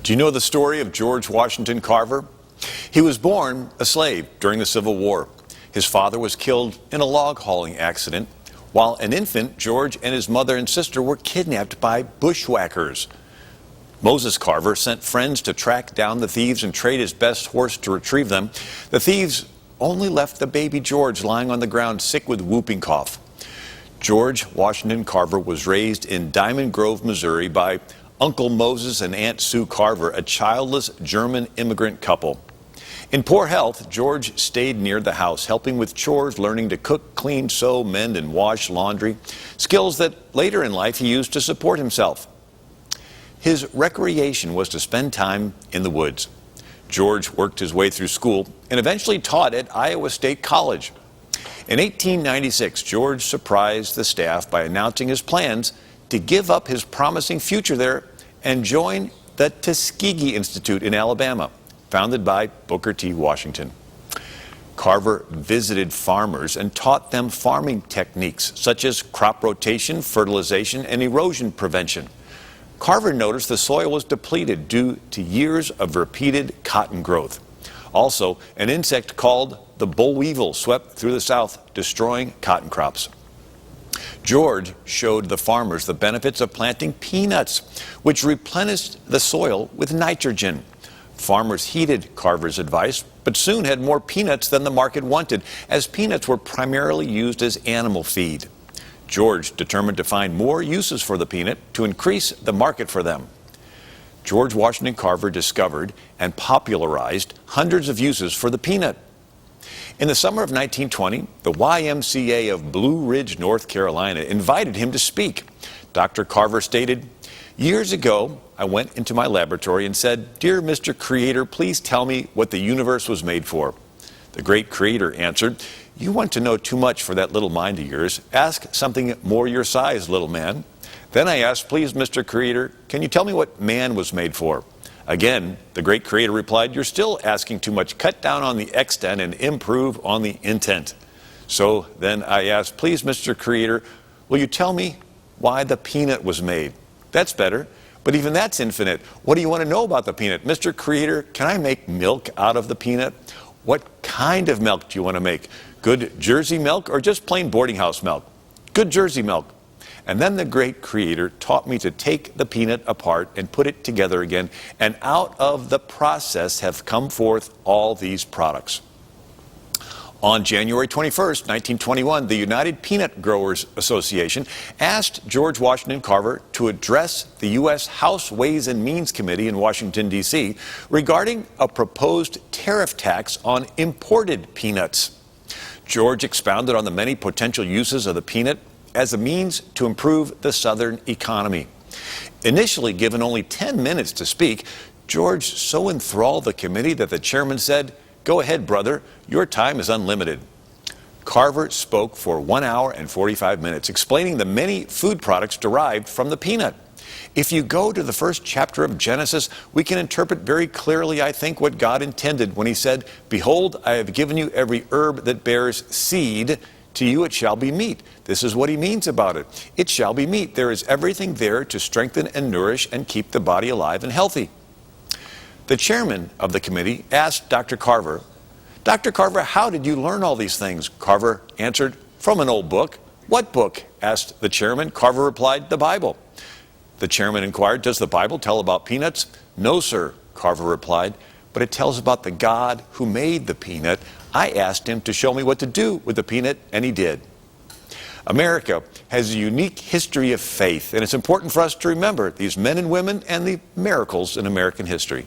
Do you know the story of George Washington Carver? He was born a slave during the Civil War. His father was killed in a log hauling accident. While an infant, George and his mother and sister were kidnapped by bushwhackers. Moses Carver sent friends to track down the thieves and trade his best horse to retrieve them. The thieves only left the baby George lying on the ground sick with whooping cough. George Washington Carver was raised in Diamond Grove, Missouri by Uncle Moses and Aunt Sue Carver, a childless German immigrant couple. In poor health, George stayed near the house, helping with chores, learning to cook, clean, sew, mend, and wash laundry, skills that later in life he used to support himself. His recreation was to spend time in the woods. George worked his way through school and eventually taught at Iowa State College. In 1896, George surprised the staff by announcing his plans to give up his promising future there and join the Tuskegee Institute in Alabama, founded by Booker T. Washington. Carver visited farmers and taught them farming techniques such as crop rotation, fertilization, and erosion prevention. Carver noticed the soil was depleted due to years of repeated cotton growth. Also, an insect called the boll weevil swept through the South, destroying cotton crops. George showed the farmers the benefits of planting peanuts, which replenished the soil with nitrogen. Farmers heeded Carver's advice, but soon had more peanuts than the market wanted, as peanuts were primarily used as animal feed. George determined to find more uses for the peanut to increase the market for them. George Washington Carver discovered and popularized hundreds of uses for the peanut. In the summer of 1920, the YMCA of Blue Ridge, North Carolina, invited him to speak. Dr. Carver stated, "Years ago, I went into my laboratory and said, 'Dear Mr. Creator, please tell me what the universe was made for.' The great Creator answered, 'You want to know too much for that little mind of yours. Ask something more your size, little man.' Then I asked, 'Please, Mr. Creator, can you tell me what man was made for?' Again, the great Creator replied, 'You're still asking too much. Cut down on the extent and improve on the intent.' So then I asked, 'Please, Mr. Creator, will you tell me why the peanut was made?' 'That's better. But even that's infinite. What do you want to know about the peanut?' 'Mr. Creator, can I make milk out of the peanut?' 'What kind of milk do you want to make? Good Jersey milk or just plain boarding house milk?' 'Good Jersey milk.' And then the great Creator taught me to take the peanut apart and put it together again, and out of the process have come forth all these products." On January 21st, 1921, the United Peanut Growers Association asked George Washington Carver to address the U.S. House Ways and Means Committee in Washington, D.C., regarding a proposed tariff tax on imported peanuts. George expounded on the many potential uses of the peanut as a means to improve the Southern economy. Initially given only 10 minutes to speak, George so enthralled the committee that the chairman said, "Go ahead, brother, your time is unlimited." Carver spoke for 1 hour and 45 minutes, explaining the many food products derived from the peanut. If you go to the first chapter of Genesis, we can interpret very clearly, I think, what God intended when he said, "Behold, I have given you every herb that bears seed. To you it shall be meat." This is what he means about it. It shall be meat. There is everything there to strengthen and nourish and keep the body alive and healthy. The chairman of the committee asked Dr. Carver, "Dr. Carver, how did you learn all these things?" Carver answered, "From an old book." "What book?" asked the chairman. Carver replied, "The Bible." The chairman inquired, "Does the Bible tell about peanuts?" "No, sir," Carver replied, "but it tells about the God who made the peanut. I asked him to show me what to do with the peanut, and he did." America has a unique history of faith, and it's important for us to remember these men and women and the miracles in American history.